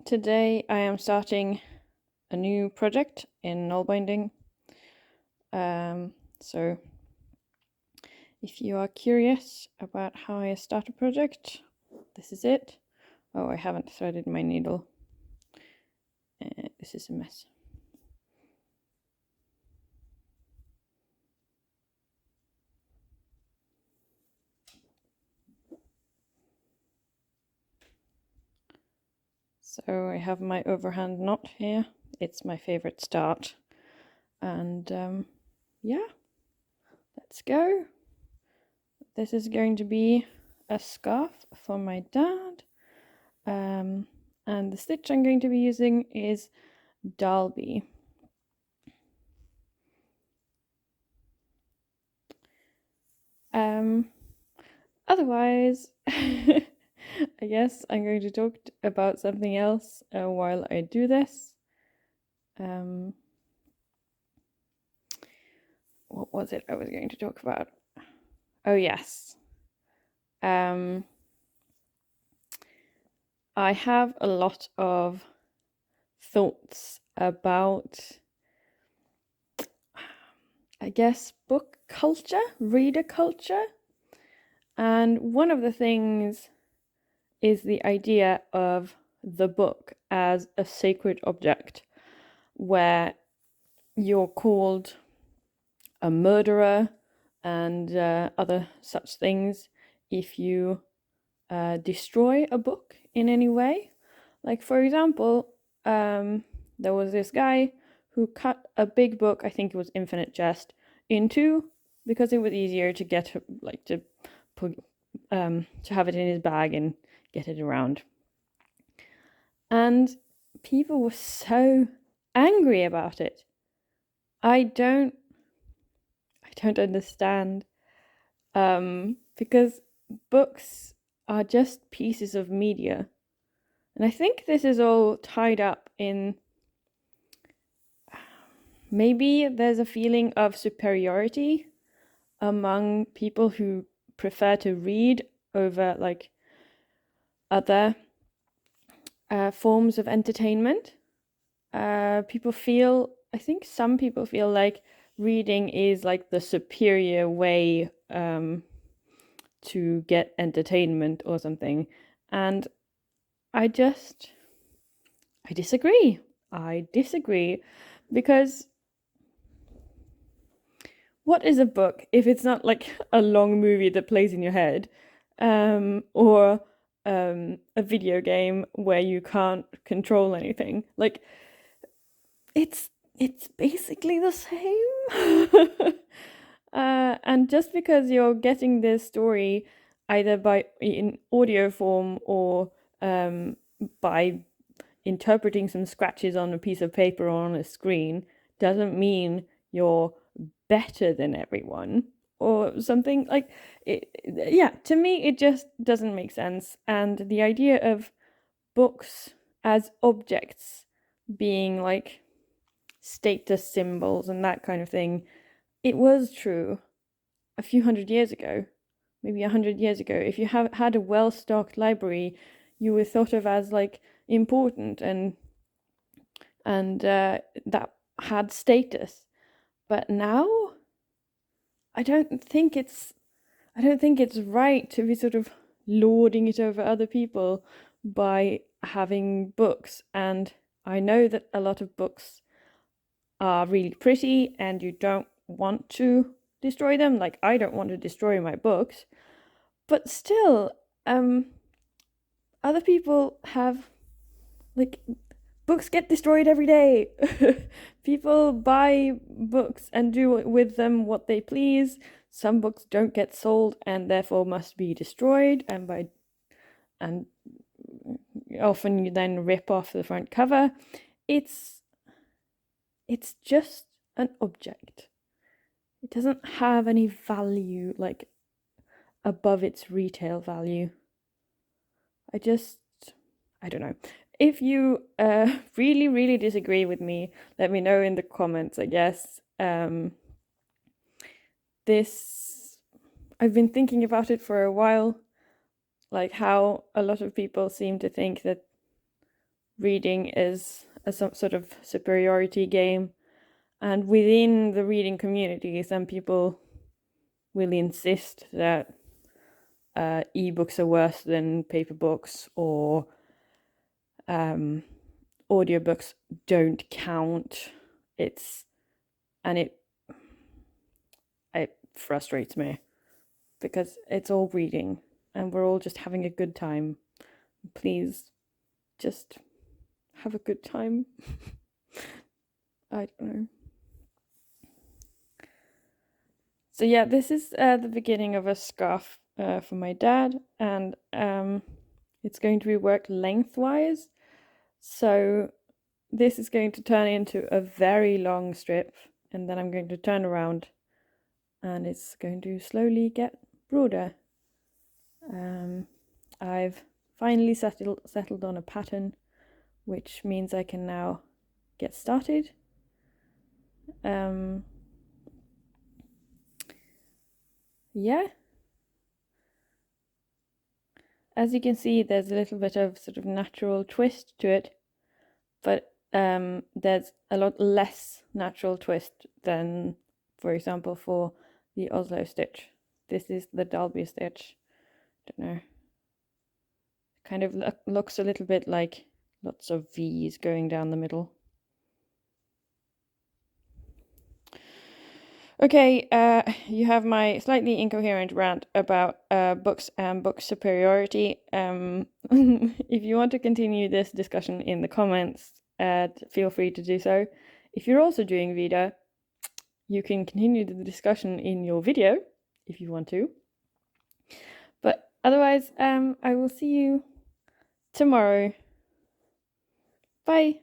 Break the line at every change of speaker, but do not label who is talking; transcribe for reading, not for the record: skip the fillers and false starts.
Today I am starting a new project in Nalbinding. So if you are curious about how I start a project, this is it. Oh, I haven't threaded my needle. This is a mess. So I have my overhand knot here. It's my favorite start. And yeah, let's go. This is going to be a scarf for my dad. And the stitch I'm going to be using is Dalby. Otherwise, I guess I'm going to talk about something else while I do this. What was it I was going to talk about? Oh, yes. I have a lot of thoughts about, I guess, book culture, reader culture. And one of the things is the idea of the book as a sacred object where you're called a murderer and other such things if you destroy a book in any way. Like, for example, there was this guy who cut a big book, I think it was Infinite Jest, in two because it was easier to get, like, to put, to have it in his bag and get it around. And people were so angry about it. I don't understand, because books are just pieces of media. And I think this is all tied up in, maybe there's a feeling of superiority among people who prefer to read over like other forms of entertainment. People feel, I think some people feel like reading is like the superior way to get entertainment or something. And I disagree. I disagree because what is a book if it's not like a long movie that plays in your head, or a video game where you can't control anything? Like, it's basically the same. And just because you're getting this story either by in audio form or by interpreting some scratches on a piece of paper or on a screen doesn't mean you're better than everyone or something. Like, yeah, to me it just doesn't make sense. And the idea of books as objects being like status symbols and that kind of thing, it was true a few hundred years ago, maybe 100 years ago. If you had a well-stocked library, you were thought of as like important and that had status. But now I don't think it's right to be sort of lording it over other people by having books. And I know that a lot of books are really pretty and you don't want to destroy them. Like, I don't want to destroy my books, but still, other people have, like, books get destroyed every day. People buy books and do with them what they please. Some books don't get sold and therefore must be destroyed, and often you then rip off the front cover. It's just an object. It doesn't have any value, like, above its retail value. I don't know. If you really, really disagree with me, let me know in the comments, I guess. I've been thinking about it for a while, like how a lot of people seem to think that reading is some sort of superiority game. And within the reading community, some people will insist that ebooks are worse than paper books, or audiobooks don't count. It frustrates me because it's all reading and we're all just having a good time. Please just have a good time. I don't know. So yeah, this is the beginning of a scarf for my dad, and it's going to be worked lengthwise. So this is going to turn into a very long strip, and then I'm going to turn around and it's going to slowly get broader. I've finally settled on a pattern, which means I can now get started. Yeah. As you can see, there's a little bit of sort of natural twist to it, but there's a lot less natural twist than, for example, for the Oslo stitch. This is the Dalby stitch. Don't know. Kind of looks a little bit like lots of V's going down the middle. Okay, you have my slightly incoherent rant about books and book superiority. If you want to continue this discussion in the comments, feel free to do so. If you're also doing VEDA, you can continue the discussion in your video if you want to. But otherwise, I will see you tomorrow. Bye.